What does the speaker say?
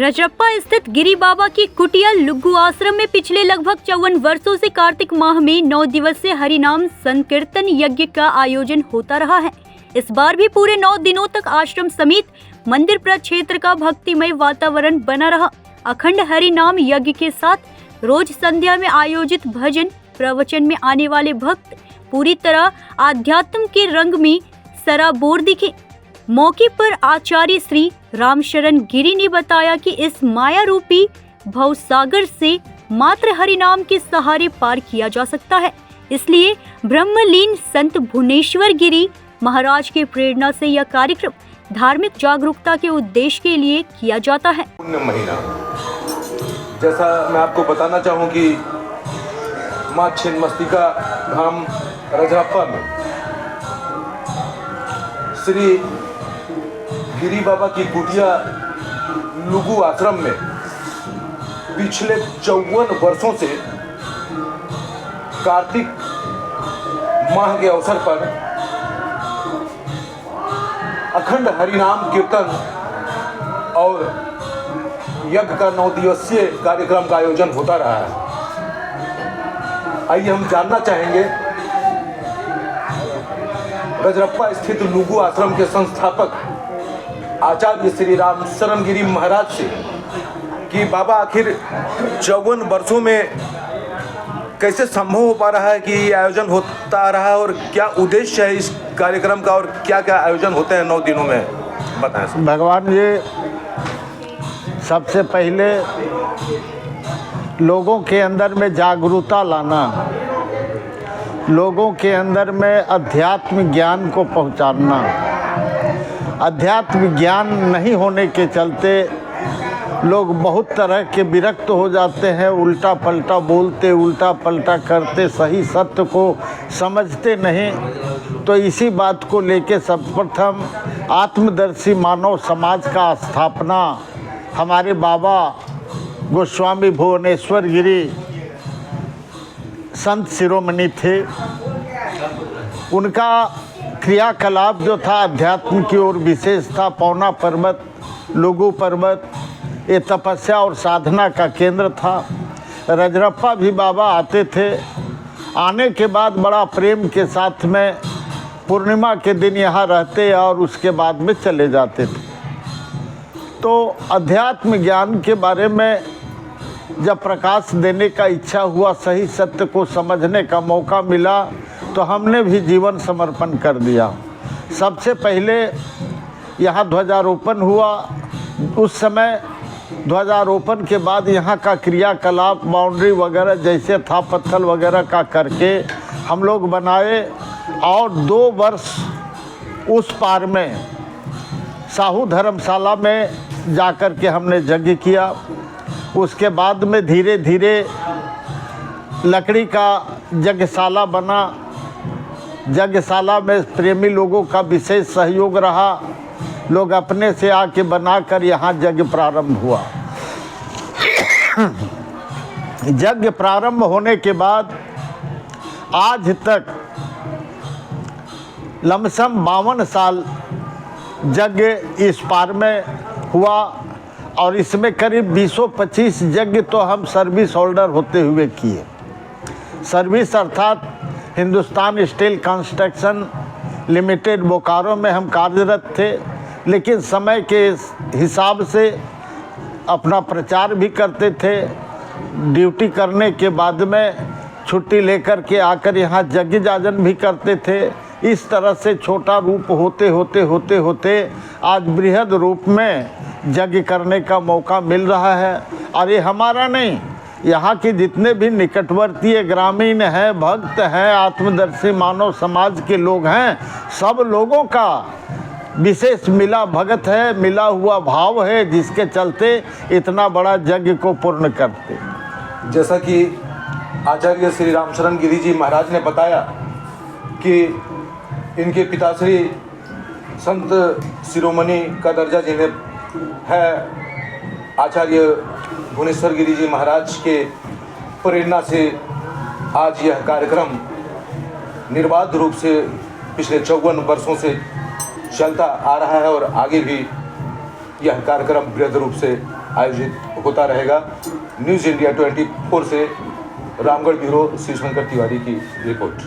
रजरप्पा स्थित गिरी बाबा की कुटिया लुग्गू आश्रम में पिछले लगभग 54 वर्षों से कार्तिक माह में 9 दिवसीय हरिनाम संकीर्तन यज्ञ का आयोजन होता रहा है। इस बार भी पूरे 9 दिनों तक आश्रम समेत मंदिर प्रक्षेत्र का भक्तिमय वातावरण बना रहा। अखंड हरिनाम यज्ञ के साथ रोज संध्या में आयोजित भजन प्रवचन में आने वाले भक्त पूरी तरह आध्यात्म के रंग में सराबोर दिखे। मौके पर आचार्य श्री रामशरण गिरी ने बताया कि इस माया रूपी भवसागर से मात्र हरिनाम के सहारे पार किया जा सकता है, इसलिए ब्रह्मलीन संत भुवनेश्वर गिरी महाराज की प्रेरणा से यह कार्यक्रम धार्मिक जागरूकता के उद्देश्य के लिए किया जाता है। पुण्य महीना, जैसा मैं आपको बताना चाहूँ कि माँ छिन्नमस्तिका धाम रजरप्पा में श्री गिरी बाबा की कुटिया लुगू आश्रम में पिछले 54 वर्षों से कार्तिक माह के अवसर पर अखंड हरिनाम कीर्तन और यज्ञ का 9 दिवसीय कार्यक्रम का आयोजन होता रहा है। आइए हम जानना चाहेंगे रजरप्पा स्थित लुगू आश्रम के संस्थापक आचार्य श्री रामशरण गिरी महाराज से कि बाबा आखिर 54 वर्षों में कैसे संभव हो पा रहा है कि ये आयोजन होता रहा है और क्या उद्देश्य है इस कार्यक्रम का और क्या क्या आयोजन होते हैं 9 दिनों में, बताएं। भगवान जी, सबसे पहले लोगों के अंदर में जागरूकता लाना, लोगों के अंदर में अध्यात्म ज्ञान को पहुंचाना। अध्यात्म ज्ञान नहीं होने के चलते लोग बहुत तरह के विरक्त हो जाते हैं, उल्टा पलटा बोलते, उल्टा पलटा करते, सही सत्य को समझते नहीं। तो इसी बात को लेके सर्वप्रथम आत्मदर्शी मानव समाज का स्थापना हमारे बाबा गोस्वामी भुवनेश्वर गिरी संत शिरोमणि थे। उनका क्रियाकलाप जो था अध्यात्म की ओर विशेष था। पौना पर्वत, लुगू पर्वत ये तपस्या और साधना का केंद्र था। रजरप्पा भी बाबा आते थे। आने के बाद बड़ा प्रेम के साथ में पूर्णिमा के दिन यहाँ रहते और उसके बाद में चले जाते थे। तो अध्यात्म ज्ञान के बारे में जब प्रकाश देने का इच्छा हुआ, सही सत्य को समझने का मौका मिला, तो हमने भी जीवन समर्पण कर दिया। सबसे पहले यहाँ ध्वजारोपण हुआ। उस समय ध्वजारोपण के बाद यहाँ का क्रियाकलाप बाउंड्री वगैरह जैसे था पत्थर वगैरह का करके हम लोग बनाए और 2 वर्ष उस पार में साहू धर्मशाला में जाकर के हमने यज्ञ किया। उसके बाद में धीरे धीरे लकड़ी का यज्ञशाला बना। यज्ञशाला में प्रेमी लोगों का विशेष सहयोग रहा। लोग अपने से आके बनाकर यहाँ यज्ञ प्रारंभ हुआ। यज्ञ प्रारंभ होने के बाद आज तक लमसम 52 साल यज्ञ इस पार में हुआ और इसमें करीब 225 यज्ञ तो हम सर्विस होल्डर होते हुए किए। सर्विस अर्थात Hindustan steel construction limited Bokaro में हम कार्यरत थे, लेकिन समय के हिसाब से अपना प्रचार भी करते थे। ड्यूटी करने के बाद में छुट्टी लेकर के आकर यहाँ यज्ञ जाजन भी करते थे। इस तरह से छोटा रूप होते होते आज बृहद रूप में यज्ञ करने का मौका मिल रहा है। और ये हमारा नहीं, यहाँ के जितने भी निकटवर्तीय ग्रामीण हैं, भक्त हैं, आत्मदर्शी मानव समाज के लोग हैं, सब लोगों का विशेष मिला भगत है, मिला हुआ भाव है, जिसके चलते इतना बड़ा यज्ञ को पूर्ण करते। जैसा कि आचार्य श्री रामशरण गिरी जी महाराज ने बताया कि इनके पिताश्री संत शिरोमणि का दर्जा जिन्हें है, आचार्य भुवनेश्वर गिरी जी महाराज के प्रेरणा से आज यह कार्यक्रम निर्बाध रूप से पिछले 54 वर्षों से चलता आ रहा है और आगे भी यह कार्यक्रम बृहद रूप से आयोजित होता रहेगा। न्यूज़ इंडिया 24 से रामगढ़ ब्यूरो शिवशंकर तिवारी की रिपोर्ट।